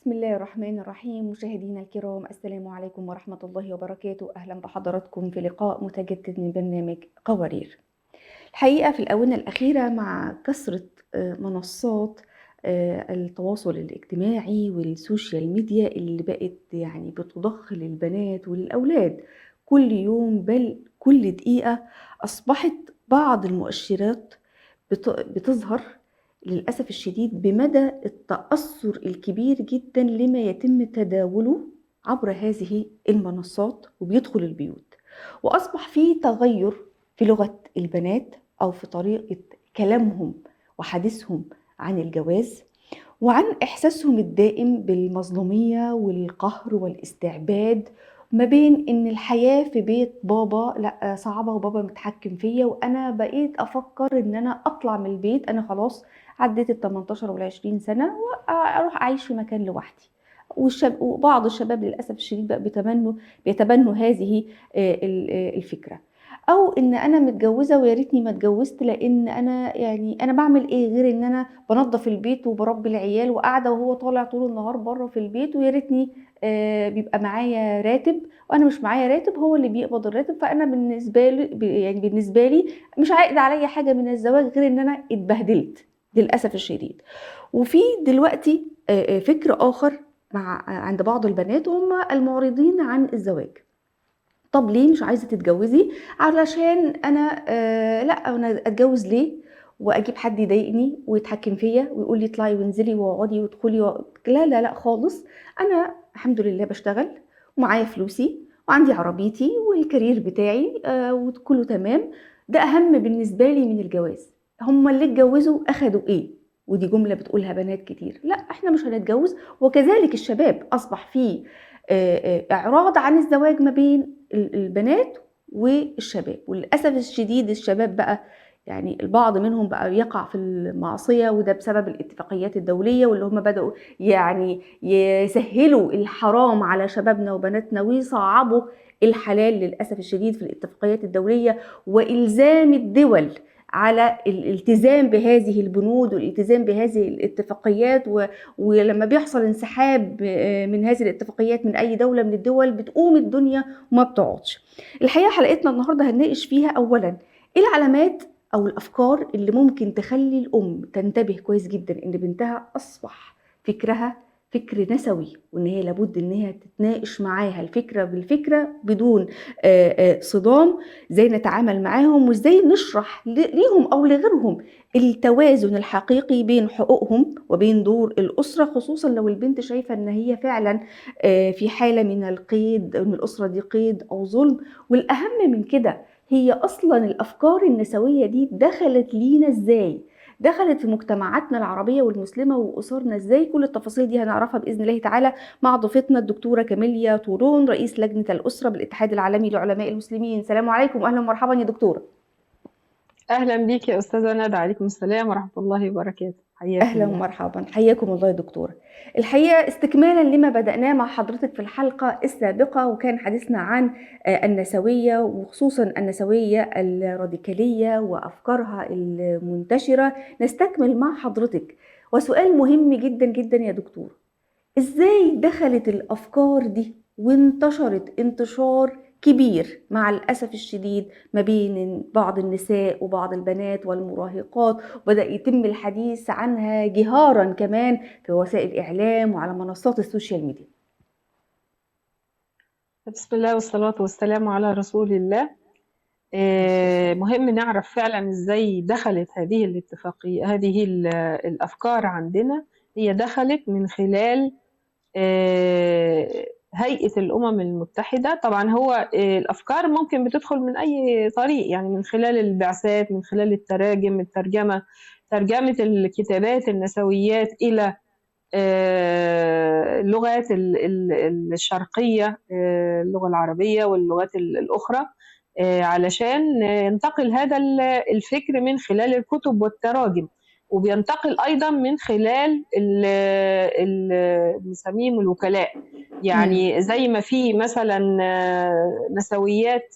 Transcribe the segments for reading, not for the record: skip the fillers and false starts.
بسم الله الرحمن الرحيم. مشاهدينا الكرام، السلام عليكم ورحمة الله وبركاته. أهلا بحضراتكم في لقاء متجدد من برنامج قوارير. الحقيقة في الآونة الأخيرة مع كثرة منصات التواصل الاجتماعي والسوشيال ميديا اللي بقت يعني بتضخ للبنات وللأولاد كل يوم، بل كل دقيقة أصبحت بعض المؤشرات بتظهر للأسف الشديد بمدى التأثر الكبير جدا لما يتم تداوله عبر هذه المنصات وبيدخل البيوت. وأصبح في تغير في لغة البنات أو في طريقة كلامهم وحديثهم عن الجواز، وعن إحساسهم الدائم بالمظلومية والقهر والاستعباد، ما بين إن الحياة في بيت بابا لأ صعبة وبابا متحكم فيا، وأنا بقيت أفكر إن أنا أطلع من البيت، أنا خلاص عديت ال18 وال20 سنة وأروح أعيش في مكان لوحدي. وبعض الشباب للأسف الشديد بقى بيتبنوا هذه الفكرة، او ان انا متجوزه ويا ريتني ما اتجوزت، لان انا يعني انا بعمل ايه غير ان انا بنظف البيت وبربي العيال وقاعده وهو طالع طول النهار بره في البيت، ويا ريتني بيبقى معايا راتب وانا مش معايا راتب، هو اللي بيقبض الراتب، فانا بالنسبه لي مش عائد عليا حاجه من الزواج غير ان انا اتبهدلت للاسف الشديد. وفي دلوقتي فكر اخر عند بعض البنات وهم المعرضين عن الزواج. طب ليه مش عايزة تتجوزي؟ علشان أنا لأ، أنا أتجوز ليه وأجيب حد يضايقني ويتحكم فيا ويقول لي اطلعي وانزلي واقعدي وادخلي لا لا لا خالص. أنا الحمد لله بشتغل ومعايا فلوسي وعندي عربيتي والكارير بتاعي وكله تمام. ده أهم بالنسبة لي من الجواز. هما اللي اتجوزوا أخدوا إيه؟ ودي جملة بتقولها بنات كتير. لا، احنا مش هنتجوز. وكذلك الشباب أصبح فيه إعراض عن الزواج ما بين البنات والشباب. وللأسف الشديد الشباب بقى يعني البعض منهم بقى يقع في المعصية، وده بسبب الاتفاقيات الدولية واللي هم بدأوا يعني يسهلوا الحرام على شبابنا وبناتنا ويصعبوا الحلال للأسف الشديد في الاتفاقيات الدولية، وإلزام الدول على الالتزام بهذه البنود والالتزام بهذه الاتفاقيات. ولما بيحصل انسحاب من هذه الاتفاقيات من أي دولة من الدول بتقوم الدنيا وما بتقعدش. الحقيقة حلقتنا النهاردة هنناقش فيها أولا إيه العلامات أو الأفكار اللي ممكن تخلي الأم تنتبه كويس جدا إن بنتها أصبح فكرها فكر نسوي، وإن هي لابد إن هي تتناقش معاها الفكرة بالفكرة بدون صدام. إزاي نتعامل معاهم وإزاي نشرح ليهم أو لغيرهم التوازن الحقيقي بين حقوقهم وبين دور الأسرة، خصوصا لو البنت شايفة إن هي فعلا في حالة من القيد، إن الأسرة دي قيد أو ظلم. والأهم من كده، هي أصلا الأفكار النسوية دي دخلت لينا إزاي؟ دخلت في مجتمعاتنا العربية والمسلمة وأسرنا إزاي؟ كل التفاصيل دي هنعرفها بإذن الله تعالى مع ضيفتنا الدكتورة كاميليا طورون، رئيس لجنة الأسرة بالاتحاد العالمي لعلماء المسلمين. سلام عليكم وأهلا ومرحبا يا دكتورة. أهلا بيك يا أستاذة ندى، عليكم السلام ورحمة الله وبركاته. حياكم أهلا الله. ومرحبا، حياكم الله يا دكتورة. الحقيقة استكمالا لما بدأناه مع حضرتك في الحلقة السابقة، وكان حديثنا عن النسوية وخصوصا النسوية الراديكالية وأفكارها المنتشرة، نستكمل مع حضرتك. وسؤال مهم جدا جدا يا دكتور، إزاي دخلت الأفكار دي وانتشرت انتشار كبير مع الأسف الشديد ما بين بعض النساء وبعض البنات والمراهقات، وبدأ يتم الحديث عنها جهارا كمان في وسائل الإعلام وعلى منصات السوشيال ميديا؟ بسم الله والصلاة والسلام على رسول الله. مهم نعرف فعلا إزاي دخلت هذه الاتفاقية، هذه الأفكار عندنا. هي دخلت من خلال هيئة الأمم المتحدة. طبعا هو الأفكار ممكن بتدخل من أي طريق، يعني من خلال البعثات، من خلال الترجمة، ترجمة الكتابات النسويات إلى اللغات الشرقية، اللغة العربية واللغات الأخرى، علشان ينتقل هذا الفكر من خلال الكتب والتراجم، وبينتقل أيضا من خلال نسميهم الوكلاء. يعني زي ما في مثلا نسويات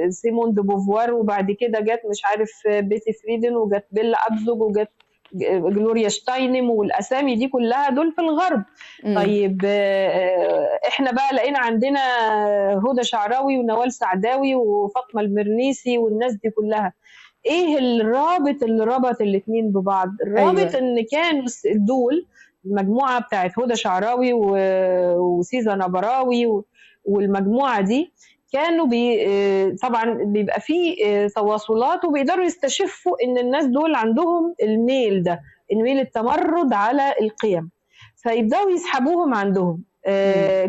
سيمون دو بوفوار، وبعد كده جت مش عارف بيتي فريدن، وجت بيلا أبزوج، وجت جلوريا شتاينم والاسامي دي كلها دول في الغرب. طيب احنا بقى لقينا عندنا هدى شعراوي ونوال سعداوي وفاطمه المرنيسي والناس دي كلها. ايه الرابط اللي ربط الاثنين ببعض؟ الرابط أيوة. ان كانوا دول المجموعه بتاعت هدى شعراوي وسيزا نبراوي والمجموعه دي كانوا طبعا بيبقى فيه تواصلات وبيقدروا يستشفوا ان الناس دول عندهم الميل ده، الميل التمرد على القيم، فيبداوا يسحبوهم عندهم.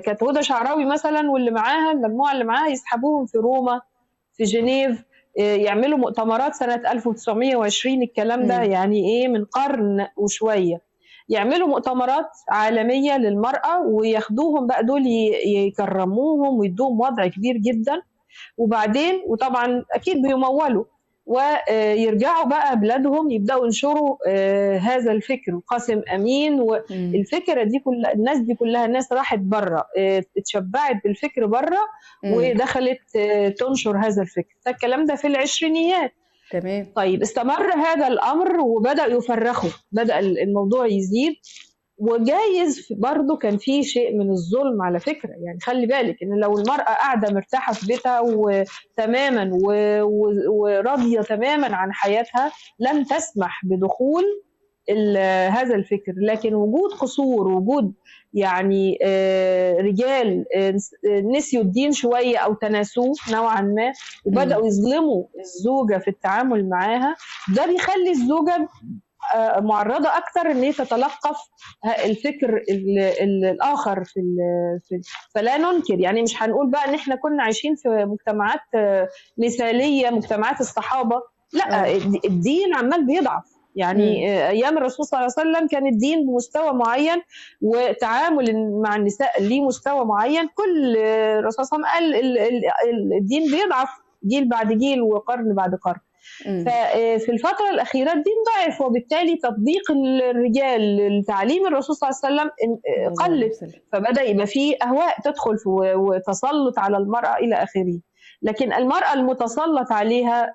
كانت هدى شعراوي مثلا واللي معاها المجموعه اللي معاها يسحبوهم في روما، في جنيف، يعملوا مؤتمرات سنة 1920 الكلام ده يعني ايه من قرن وشوية، يعملوا مؤتمرات عالمية للمرأة وياخدوهم بقى دول يكرموهم ويدوهم وضع كبير جدا، وبعدين وطبعا اكيد بيمولوا ويرجعوا بقى بلادهم يبداوا ينشروا هذا الفكر. قاسم امين والفكره دي كلها، الناس دي كلها ناس راحت بره اتشبعت بالفكر بره ودخلت تنشر هذا الفكر. الكلام ده في العشرينيات. تمام. طيب استمر هذا الامر وبدا يفرخوا، بدا الموضوع يزيد، وجايز برضو كان في شيء من الظلم على فكرة. يعني خلي بالك ان لو المرأة قاعدة مرتاحة في بيتها وتماما وراضية تماما عن حياتها لن تسمح بدخول هذا الفكر. لكن وجود قصور، وجود يعني رجال نسيوا الدين شوية أو تناسوه نوعا ما وبدأوا يظلموا الزوجة في التعامل معاها، ده بيخلي الزوجة معرضة أكثر أن هي تتلقف الفكر الآخر فلا ننكر. يعني مش هنقول بقى أن احنا كنا عايشين في مجتمعات مثالية، مجتمعات الصحابة، لا الدين عمال بيضعف. يعني أيام الرسول صلى الله عليه وسلم كان الدين بمستوى معين وتعامل مع النساء ليه مستوى معين، كل الرسول صلى الله عليه وسلم قال الدين بيضعف جيل بعد جيل وقرن بعد قرن. ففي الفترة الأخيرة الدين ضعف، وبالتالي تطبيق الرجال لتعليم الرسول صلى الله عليه وسلم قلت، فبدأ يبقى فيه أهواء تدخل وتسلط على المرأة إلى آخره. لكن المرأة المتسلط عليها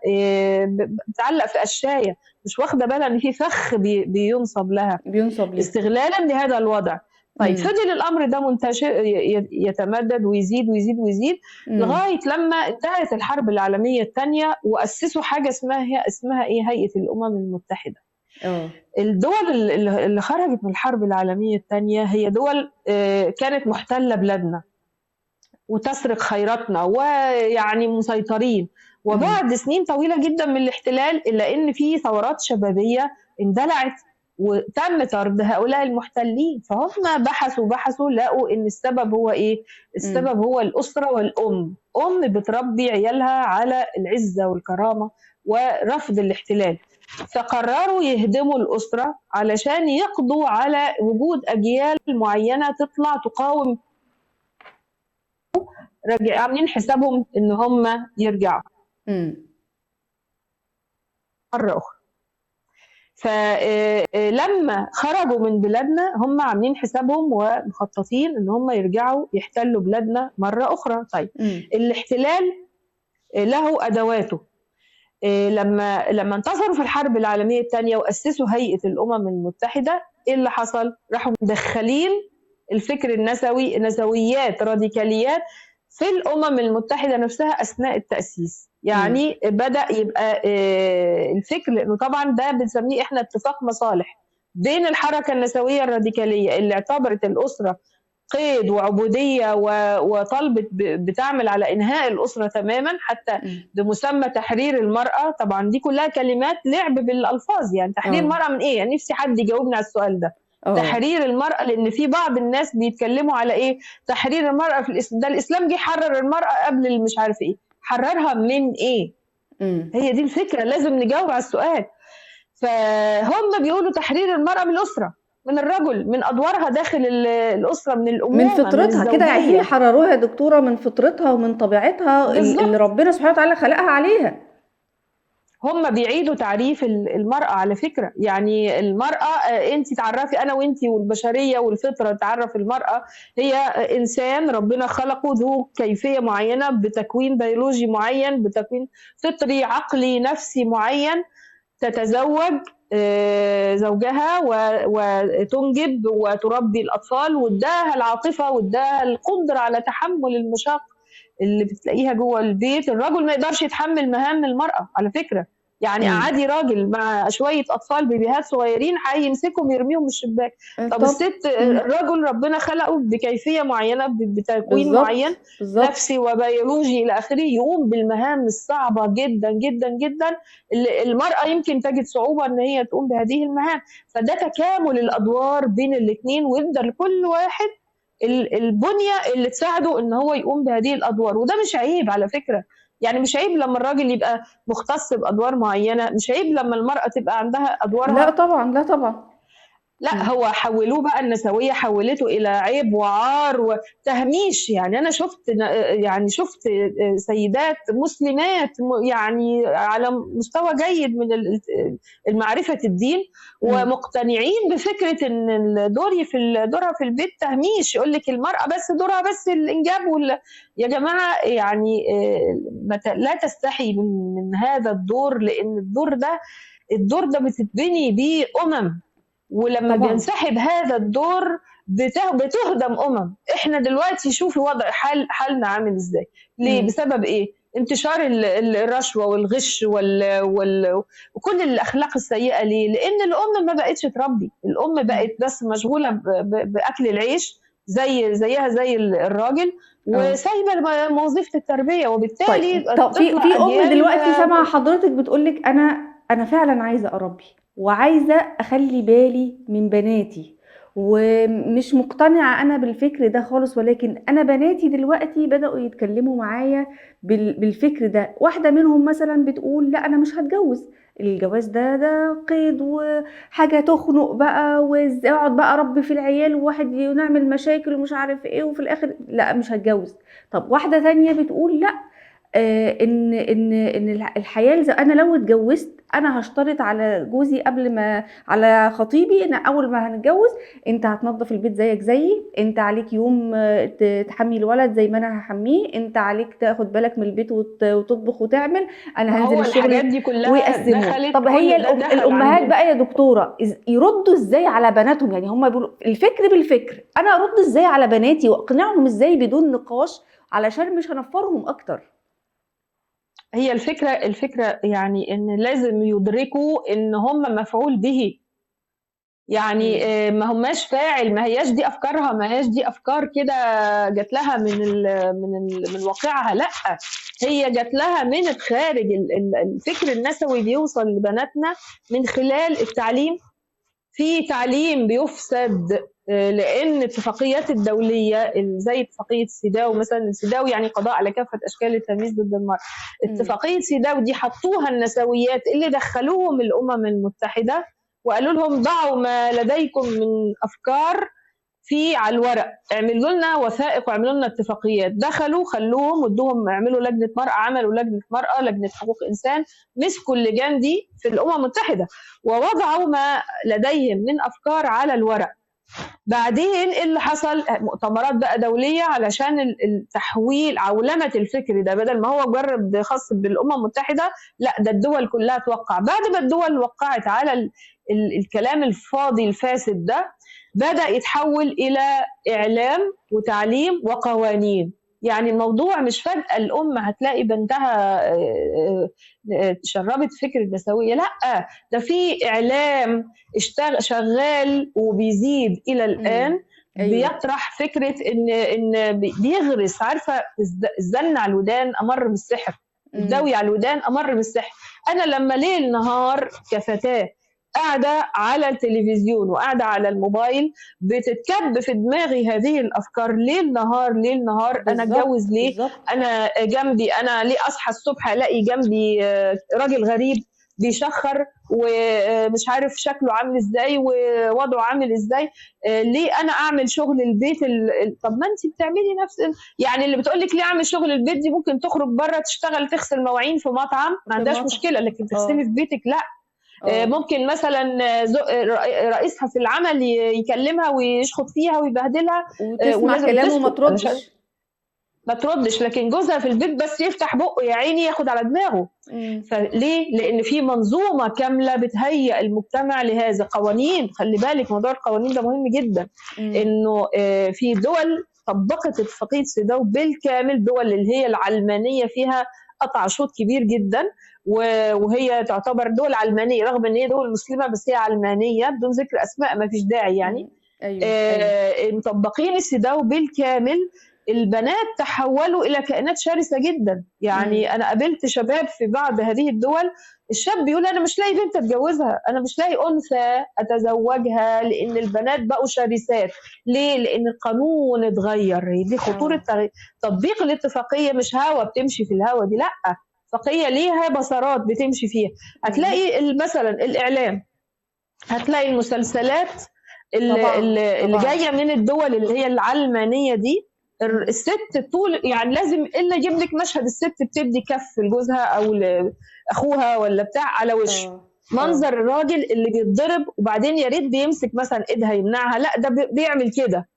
بتعلق في قشاية، مش واخدة بالها إن في فخ بينصب لها استغلالا لهذا الوضع. طيب فضل الأمر ده منتشر يتمدد ويزيد ويزيد ويزيد لغاية لما انتهت الحرب العالمية الثانية وأسسوا حاجة اسمها إيه؟ هيئة الأمم المتحدة. الدول اللي خرجت من الحرب العالمية الثانية هي دول كانت محتلة بلادنا وتسرق خيراتنا ويعني مسيطرين، وبعد سنين طويلة جدا من الاحتلال إلا إن في ثورات شبابية اندلعت وتم طرد هؤلاء المحتلين. فهم بحثوا لقوا ان السبب هو ايه؟ السبب هو الاسره والام، ام بتربي عيالها على العزه والكرامه ورفض الاحتلال، فقرروا يهدموا الاسره علشان يقضوا على وجود اجيال معينه تطلع تقاوم، عاملين حسابهم ان هم يرجعوا مره اخرى. فلما خرجوا من بلادنا هم عاملين حسابهم ومخططين ان هم يرجعوا يحتلوا بلادنا مرة اخرى. طيب الاحتلال له ادواته. لما انتصروا في الحرب العالمية الثانية واسسوا هيئة الامم المتحدة، ايه اللي حصل؟ راحوا مدخلين الفكر النسوي، نسويات، راديكاليات في الامم المتحدة نفسها اثناء التأسيس. يعني بدأ يبقى الفكر، لأنه طبعا ده بنسميه احنا اتفاق مصالح بين الحركة النسوية الراديكالية اللي اعتبرت الأسرة قيد وعبودية وطلبت بتعمل على إنهاء الأسرة تماما حتى بمسمى تحرير المرأة. طبعا دي كلها كلمات لعب بالألفاظ. يعني تحرير المرأة من إيه؟ يعني نفسي حد يجاوبنا على السؤال ده. تحرير المرأة، لأن في بعض الناس بيتكلموا على إيه؟ تحرير المرأة في الإسلام، ده الإسلام جه حرر المرأة قبل مش عارف إيه. حررها من ايه؟ هي دي الفكرة، لازم نجاوب على السؤال. فهم بيقولوا تحرير المرأة من الأسرة، من الرجل، من أدوارها داخل الأسرة، من الأمومة، من فطرتها كده. عايزين يحرروها يا دكتورة من فطرتها ومن طبيعتها اللي ربنا سبحانه وتعالى خلقها عليها. هم بيعيدوا تعريف المرأة على فكرة. يعني المرأة انت تعرفي، انا وانت والبشرية والفطرة تعرف المرأة هي انسان ربنا خلقه ذو كيفية معينة، بتكوين بيولوجي معين، بتكوين فطري عقلي نفسي معين، تتزوج زوجها وتنجب وتربي الأطفال، واداها العاطفة واداها القدرة على تحمل المشاق اللي بتلاقيها جوه البيت. الرجل ما يقدرش يتحمل مهام المرأة على فكرة، يعني قعدي راجل مع شوية أطفال بيبيهات صغيرين هيمسكهم يرميهم من الشباك. طب الست، الرجل ربنا خلقه بكيفية معينة، بتكوين معين نفسي وبيولوجي إلى آخره، يقوم بالمهام الصعبة جدا جدا جدا. المرأة يمكن تجد صعوبة إن هي تقوم بهذه المهام. فده تكامل الأدوار بين الاثنين، ويقدر لكل واحد البنية اللي تساعده إن هو يقوم بهذه الأدوار. وده مش عيب على فكرة، يعني مش عيب لما الراجل يبقى مختص بأدوار معينة، مش عيب لما المرأة تبقى عندها أدوارها. لا طبعا، لا طبعا. لا، هو حولوه بقى، النسوية حولته إلى عيب وعار وتهميش. يعني أنا شفت سيدات مسلمات يعني على مستوى جيد من المعرفة الدين، ومقتنعين بفكرة إن دورها في البيت تهميش. يقول لك المرأة بس دورها بس الإنجاب يا جماعة يعني لا تستحي من هذا الدور، لأن الدور ده بتتبني بيه ولما طبعا بينسحب هذا الدور بتهدم احنا دلوقتي شوفي وضع حالنا عامل ازاي. ليه؟ بسبب ايه؟ انتشار الرشوه والغش وكل الاخلاق السيئه. ليه؟ لان الام ما بقتش تربي، الام بقت بس مشغوله باكل العيش زيها زي الراجل، وسايبه وظيفه التربيه. وبالتالي طب في ام دلوقتي سامعه حضرتك بتقولك انا فعلا عايزه اربي وعايزة أخلي بالي من بناتي، ومش مقتنعة أنا بالفكر ده خالص، ولكن أنا بناتي دلوقتي بدأوا يتكلموا معايا بالفكر ده. واحدة منهم مثلا بتقول لا أنا مش هتجوز، الجواز ده قيد وحاجة تخنق بقى، وازاي اقعد بقى اربي في العيال وواحد ونعمل مشاكل ومش عارف ايه، وفي الاخر لا مش هتجوز. طب واحدة تانية بتقول لا، ان الحياه انا لو اتجوزت انا هشترط على جوزي قبل ما على خطيبي ان اول ما هنتجوز انت هتنظف البيت زيك زيي، انت عليك يوم تحمي الولد زي ما انا هحميه، انت عليك تاخد بالك من البيت وتطبخ وتعمل، انا هنزل الشغل دي كلها ويقسموا. طب هي الامهات بقى يا دكتوره يردوا ازاي على بناتهم؟ يعني هم بيقولوا الفكر بالفكر، انا ارد ازاي على بناتي واقنعهم ازاي بدون نقاش علشان مش هنفرهم اكتر؟ هي الفكرة يعني إن لازم يدركوا إن هم مفعول به، يعني ما هماش فاعل، ما هياش دي أفكارها، ما هياش دي أفكار كده جات لها من واقعها. لأ، هي جات لها من الخارج. الفكر النسوي بيوصل لبناتنا من خلال التعليم. في تعليم بيفسد لأن الاتفاقيات الدولية زي اتفاقية سيداو مثلا، السيداو يعني قضاء على كافة أشكال التمييز ضد المرأة. اتفاقية سيداو دي حطوها النسويات اللي دخلوهم الأمم المتحدة وقالوا لهم ضعوا ما لديكم من أفكار على الورق، اعملوا لنا وثائق واعملوا لنا اتفاقيات. دخلوا خلوهم وادوهم اعملوا لجنه مرأة، عملوا لجنه مرأة، لجنه حقوق انسان، مسكوا اللجان دي في الامم المتحده ووضعوا ما لديهم من افكار على الورق. بعدين اللي حصل مؤتمرات بقى دوليه علشان التحويل، عولمه الفكر ده، بدل ما هو مجرد خاص بالامم المتحده، لا ده الدول كلها توقع. بعد ما الدول وقعت على الكلام الفاضي الفاسد ده، بدأ يتحول إلى إعلام وتعليم وقوانين. يعني الموضوع مش فجأة الأم هتلاقي بنتها شربت فكر النسوية، لا، ده في إعلام شغال وبيزيد إلى الآن. بيطرح فكرة إن بيغرس، عارفة الزن على الودان أمر من السحر، الدوي على الودان أمر من السحر. أنا لما ليل نهار كفتاة قاعدة على التلفزيون وقاعدة على الموبايل بتتكب في دماغي هذه الأفكار ليل نهار ليل نهار. أنا أتجوز ليه؟ بالزبط. أنا جنبي، أنا ليه أصحى الصبح ألاقي جنبي راجل غريب بيشخر ومش عارف شكله عامل إزاي ووضعه عامل إزاي؟ ليه أنا أعمل شغل البيت؟ طب ما أنت بتعملي نفس يعني اللي بتقولك ليه أعمل شغل البيت دي ممكن تخرج بره تشتغل تغسل مواعين في مطعم، ما عندهاش مشكلة، لكن تغسلي في بيتك لا. ممكن مثلا رئيسها في العمل يكلمها ويشخط فيها ويبهدلها وتسمع كلامه ما تردش. ما تردش، لكن جوزها في البيت بس يفتح بقه يا عيني ياخد على دماغه. فليه؟ لان في منظومه كامله بتهيئ المجتمع لهذا. قوانين، خلي بالك موضوع القوانين ده مهم جدا. انه في دول طبقت اتفاقيه سيداو بالكامل، دول اللي هي العلمانيه فيها قطع شوط كبير جدا، وهي تعتبر دول علمانيه رغم ان هي دول مسلمه، بس هي علمانيه بدون ذكر اسماء، ما فيش داعي يعني. أيوة. مطبقين السيداو بالكامل. البنات تحولوا الى كائنات شرسه جدا. يعني انا قابلت شباب في بعض هذه الدول، الشاب بيقول انا مش لاقي بنت اتجوزها، انا مش لاقي انثى اتزوجها، لان البنات بقوا شرسات. ليه؟ لان القانون اتغير. دي خطوره تطبيق الاتفاقيه. مش هوا بتمشي في الهوا دي، لا، اتفاقيه ليها مسارات بتمشي فيها. هتلاقي مثلا الاعلام، هتلاقي المسلسلات اللي جايه من الدول اللي هي العلمانيه دي، الست طول يعني لازم الا يجيب لك مشهد الست بتدي كف لجوزها او لاخوها ولا بتاع على وشه، منظر الراجل اللي بيتضرب وبعدين يا ريت بيمسك مثلا ايدها يمنعها، لا ده بيعمل كده،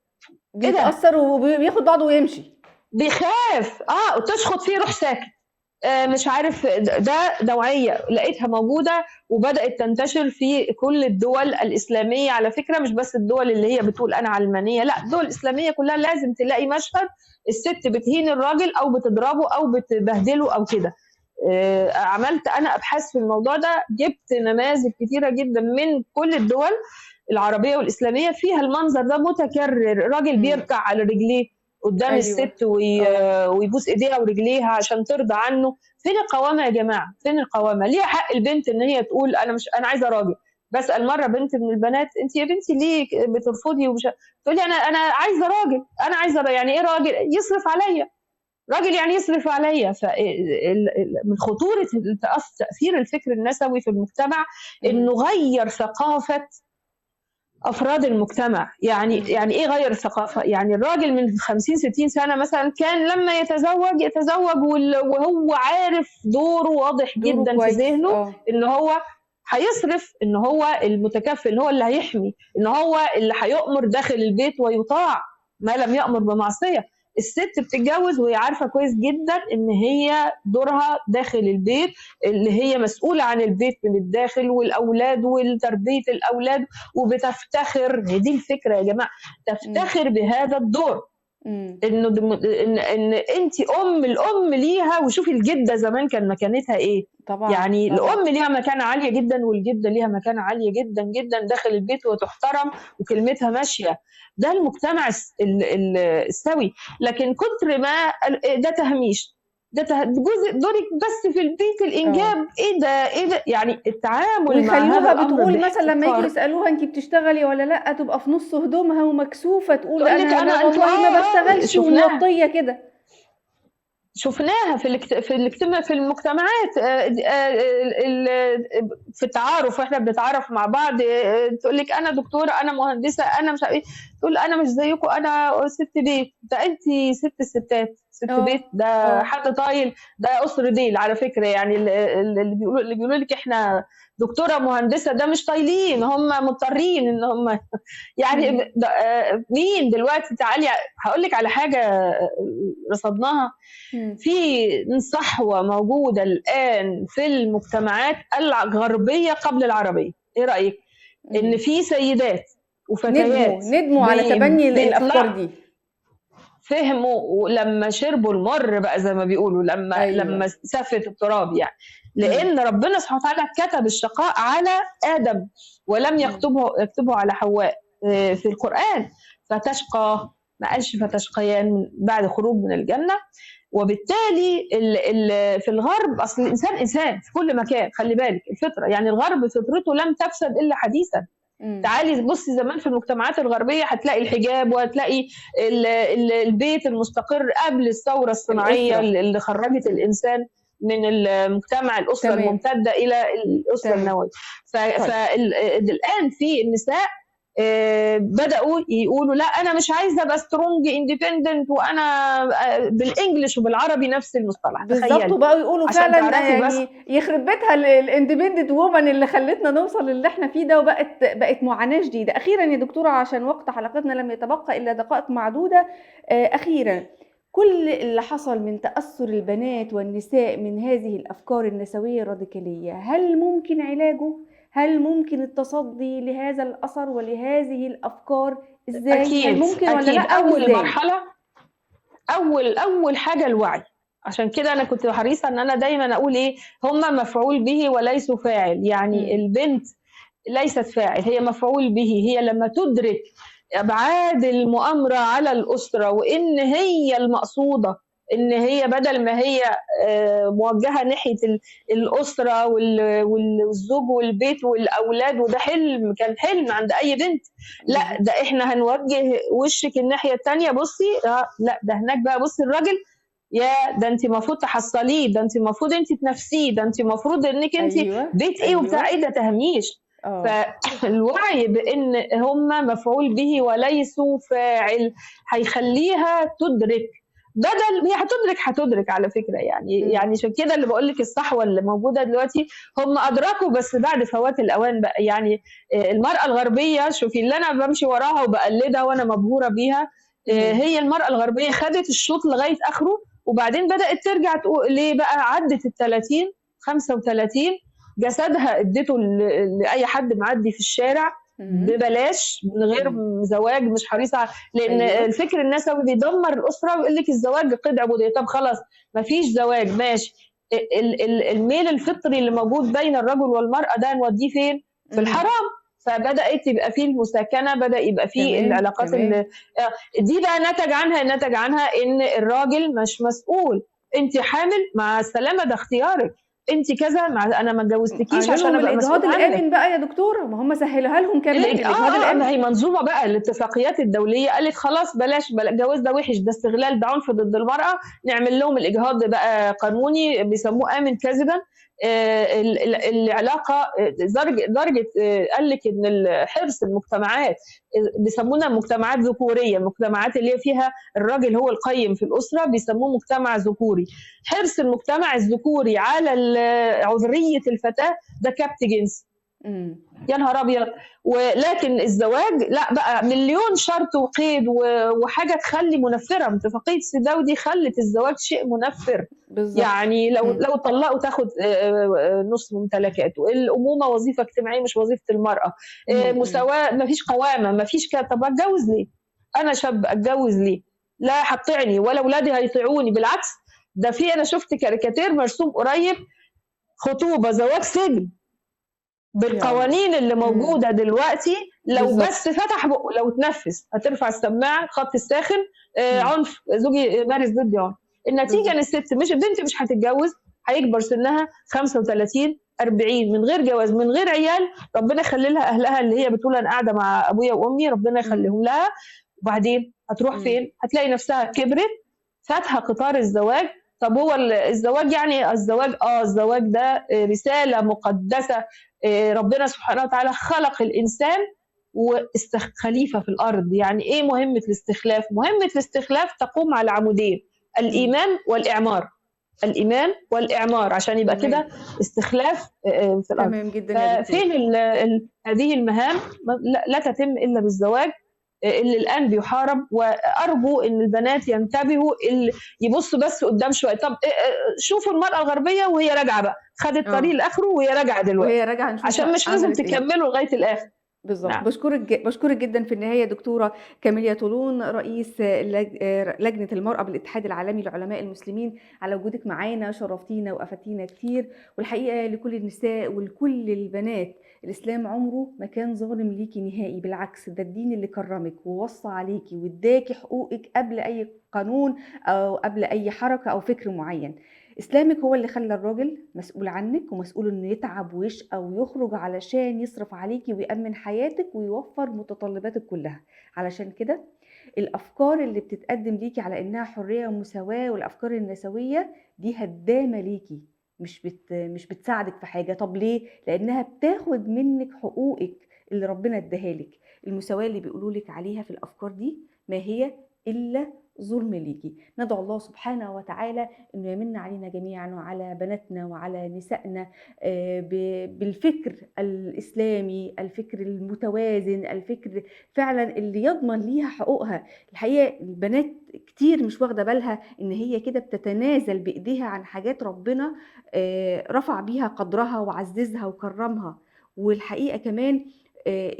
بيتاثر وبياخد بعضه ويمشي، بيخاف وتشخط فيه روح ساكت. مش عارف، ده نوعية لقيتها موجودة وبدأت تنتشر في كل الدول الإسلامية على فكرة، مش بس الدول اللي هي بتقول أنا علمانية، لا، الدول الإسلامية كلها لازم تلاقي مشهد الست بتهين الراجل أو بتضربه أو بتبهدله أو كده. عملت أنا أبحاث في الموضوع ده، جبت نماذج كتيرة جدا من كل الدول العربية والإسلامية فيها المنظر ده متكرر. الراجل بيركع على رجليه قدام الست ويبوس ايديها ورجليها عشان ترضى عنه. فين القوامه يا جماعه؟ فين القوامه؟ ليه حق البنت ان هي تقول انا عايزه راجل؟ بسال مره بنت من البنات، انت يا بنتي ليه بترفضي تقول لي انا عايزه راجل، انا عايزه يعني ايه راجل؟ يصرف عليا. راجل يعني يصرف عليا. من خطوره تاثير الفكر النسوي في المجتمع انه غير ثقافه افراد المجتمع. يعني ايه غير الثقافه؟ يعني الراجل من 50 60 سنه مثلا كان لما يتزوج وهو عارف دوره واضح جدا في ذهنه، ان هو هيصرف، ان هو المتكفل، هو اللي هيحمي، ان هو اللي هيؤمر داخل البيت ويطاع ما لم يأمر بمعصيه. الست بتتجوز وهي عارفه كويس جدا ان هي دورها داخل البيت، اللي هي مسؤوله عن البيت من الداخل والاولاد وتربيه الاولاد، وبتفتخر. دي الفكره يا جماعه، تفتخر بهذا الدور. انه ان انت الام ليها. وشوفي الجده زمان كان مكانتها ايه طبعا. يعني الام ليها مكانه عاليه جدا، والجده ليها مكانه عاليه جدا جدا داخل البيت وتحترم وكلمتها ماشيه. ده المجتمع السوي. لكن كتر ما ده تهميش، ده جزء دورك بس في البيت الانجاب. ايه ده يعني التعامل مع هذا الامر بتقول مثلا لما يجوا يسالوها انت بتشتغلي ولا لا، تبقى في نص هدومها ومكسوفه تقول انا والله ما بشتغلش وموطيه كده. شفناها في المجتمعات، في التعارف واحنا بنتعارف مع بعض، تقول لك انا دكتوره، انا مهندسه، انا مش عارف، تقول انا مش زيكم، انا ست بيت. ده انت ست الستات، ست بيت، ده حد طايل، ده قصر ديل على فكره. يعني اللي بيقولوا لك احنا دكتوره مهندسه ده مش طايلين، هم مضطرين ان هم يعني مين دلوقتي؟ تعالي هقول لك على حاجه رصدناها. في صحوه موجوده الان في المجتمعات الغربيه قبل العربيه. ايه رايك؟ ان في سيدات وفتيات ندموا على تبني الافكار دي، فهموا لما شربوا المر بقى زي ما بيقولوا، لما سفت التراب يعني. لان ربنا سبحانه وتعالى كتب الشقاء على ادم ولم يكتبه على حواء في القران. فتشقى، ما قالش فتشقيان بعد خروج من الجنه. وبالتالي في الغرب، اصل الانسان انسان في كل مكان، خلي بالك الفطره، يعني الغرب فطرته لم تفسد الا حديثا. تعالي بصي زمان في المجتمعات الغربيه هتلاقي الحجاب، وهتلاقي البيت المستقر قبل الثوره الصناعيه اللي خرجت الانسان من المجتمع الاسره الممتده الى الاسره النوويه. فالان في النساء بدأوا يقولوا لا أنا مش عايزة أبقى سترونج اندبندنت، وأنا بالإنجلش وبالعربي نفس المصطلح. بالظبط. وبقوا يقولوا فعلا يعني يخرب بيتها الاندبندنت وومن اللي خلتنا نوصل اللي احنا فيه ده، بقت معاناة جديدة. أخيرا يا دكتورة، عشان وقت حلقتنا لم يتبقى إلا دقائق معدودة، أخيرا كل اللي حصل من تأثر البنات والنساء من هذه الأفكار النسوية الراديكالية، هل ممكن علاجه؟ هل ممكن التصدي لهذا الأثر ولهذه الأفكار؟ إزاي؟ هل اكيد ممكن ولا اكيد. لأ اول وإزاي؟ مرحله، اول حاجه الوعي. عشان كده انا كنت حريصه ان انا دايما اقول ايه، هم مفعول به وليسوا فاعل. يعني مم. البنت ليست فاعل، هي مفعول به. هي لما تدرك ابعاد المؤامره على الاسره، وان هي المقصوده، ان هي بدل ما هي موجهه ناحيه الاسره والزوج والبيت والاولاد، وده حلم، كان حلم عند اي بنت. لا، ده بالظبط. احنا هنوجه وشك الناحيه الثانيه. بصي لا، ده هناك بقى بصي الراجل، يا ده انت المفروض تحصليه، ده انت المفروض انت تنافسيه، ده انت المفروض انك انت أيوه بيت ايه وبتاع أيوه. ايه، ده تهميش. اه. فالوعي بان هم مفعول به وليسوا فاعل هيخليها تدرك. بدل هي هتدرك على فكره. يعني مم. عشان كده اللي بقول لك الصحوه اللي موجوده دلوقتي هم ادركوا، بس بعد فوات الاوان بقى. يعني المراه الغربيه، شوفي اللي انا بمشي وراها وبقلدها وانا مبهوره بيها، مم. هي المراه الغربيه خدت الشوط لغايه اخره، وبعدين بدات ترجع تقول ليه بقى، عدت ال 30 35، جسدها اديته لاي حد معدي في الشارع مم. ببلاش من غير مم. زواج، مش حريصه لان أيوه. الفكر النسوي بيدمر الاسره ويقول لك الزواج قيد عبوديه. طب خلاص، ما فيش زواج، ماشي. الميل الفطري اللي موجود بين الرجل والمراه ده نوديه فين؟ في مم. الحرام. فبدات يبقى فيه المساكنه، بدا يبقى فيه تمام العلاقات تمام. دي بقى نتج عنها ان الراجل مش مسؤول. انت حامل، مع السلامه، ده اختيارك. انت كذا، انا ما اتجوزتكيش قالوا عشان لهم ابقى الإجهاض مسؤول عنك. الآمن بقى يا دكتورة، ما هم سهلوها لهم كمان الإجهاض ما الآمن. هي منظومه بقى. الاتفاقيات الدوليه قالت خلاص بلاش، الجواز ده وحش، ده استغلال، ده عنف ضد المراه، نعمل لهم الاجهاض بقى قانوني، بيسموه امن كذبا. العلاقه درجه قال لك ان حرص المجتمعات، بيسمونا مجتمعات ذكوريه، المجتمعات اللي هي فيها الراجل هو القيم في الاسره بيسموه مجتمع ذكوري. حرص المجتمع الذكوري على عذريه الفتاه ده كبت جنسي. إمم. يا نهار ابيض. ولكن الزواج لا، بقى مليون شرط وقيد وحاجه تخلي منفره. اتفاقيه سيداو دي خلت الزواج شيء منفر. بالضبط. يعني لو إمم. لو طلقوا تاخد نص ممتلكاته، الامومه وظيفه اجتماعيه مش وظيفه المراه، إمم. إمم. مساواه، ما فيش قوامه، ما فيش كده. طب اتجوز ليه؟ انا شاب اتجوز ليه؟ لا هتطعني ولا اولادي هيطيعوني، بالعكس. ده انا شفت كاريكاتير مرسوم قريب، خطوبه زواج سجن. يالّا. بالقوانين اللي إمم. موجوده دلوقتي، لو بس بالضبط. فتح بقه، لو اتنفس هترفع السماعه، خط الساخن، إمم. عنف، زوجي مارس ضدي عنف. النتيجه ان بالضبط. الست، مش البنت، مش هتتجوز، هيكبر سنها 35 40 من غير جواز، من غير عيال. ربنا يخلي لها اهلها اللي هي بتقول انا قاعده مع ابويا وامي، ربنا إمم. يخليهم لها. وبعدين هتروح إمم. فين؟ هتلاقي نفسها كبرت، فاتها قطار الزواج. طب هو الزواج، يعني الزواج ده رساله مقدسه. ربنا سبحانه وتعالى خلق الانسان خليفه في الارض. يعني ايه مهمه الاستخلاف؟ مهمه الاستخلاف تقوم على عمودين: إمم. الايمان والاعمار. الايمان والاعمار، عشان يبقى تمام. كده استخلاف في الارض. تمام جدًا يا دكتورة. ففين هذه المهام؟ لا تتم الا بالزواج، اللي الان بيحارب. وارجو ان البنات ينتبهوا، يبصوا بس قدام شويه. طب شوفوا المراه الغربيه وهي راجعه بقى، خدت طريق آه. لاخره وهي راجعه وهي دلوقتي، راجعة نشوف عشان مش لازم عملت إيه. تكملوا لغايه الاخر. بالضبط. نعم. باشكرِك جدًا في النهاية دكتورة كاميليا طولون، رئيس لجنة المرأة بالاتحاد العالمي لعلماء المسلمين، على وجودِك معانا، شرفتينا وأفدتينا كتير. والحقيقة لكل النساء ولكل البنات، الإسلام عمره ما كان ظالم ليكِ نهائي، بالعكس ده الدين اللي كرّمِك ووصّى عليكِ وادّاكِ حقوقِك قبل أي قانون أو قبل أي حركة أو فكر معيّن. إسلامِك هو اللي خلّى الراجل مسؤول عنِّك ومسؤول إنه يتعب ويشقى ويخرج علشان يصرف عليكِ ويأمِّن حياتِك ويوفّر متطلباتِك كلّها. علشان كده الأفكار اللي بتتقدّم ليكِ على إنها حرية ومساواة والأفكار النسوية دي هدّامة ليكِ، مش بتساعدِك في حاجة. طب ليه؟ لإنها بتاخد منِّك حقوقِك اللي ربنا ادّاها لِك. المساواة اللي بيقولوا لِك عليها في الأفكار دي ما هي إلا ظلم ليكِ. ندعو الله سبحانه وتعالى إنه يمن علينا جميعًا وعلى بناتنا وعلى نسائنا ب بالفكر الإسلامي، الفكر المتوازن، الفكر فعلًا اللي يضمن ليها حقوقها. الحقيقة البنات كتير مش واخدة بالها إن هي كده بتتنازل بإيديها عن حاجات ربنا رفع بيها قدرها وعزّزها وكرّمها. والحقيقة كمان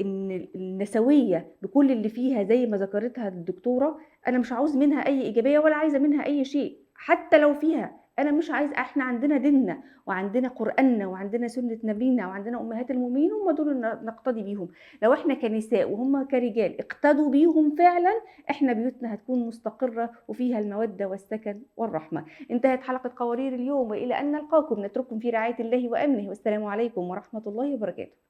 إن النسوية بكل اللي فيها زي ما ذكرتها الدكتورة، أنا مش عاوز منها أي إيجابية ولا عايزة منها أي شيء، حتى لو فيها أنا مش عايزة. إحنا عندنا ديننا وعندنا قرآننا وعندنا سنة نبينا وعندنا أمهات المؤمنين، هم دول اللي نقتدي بيهم. لو إحنا كنساء وهم كرجال اقتدوا بيهم فعلًا، إحنا بيوتنا هتكون مستقرة وفيها المودة والسكن والرحمة. انتهت حلقة قوارير اليوم، وإلى أن نلقاكم نترككم في رعاية الله وأمنه، والسلام عليكم ورحمة الله وبركاته.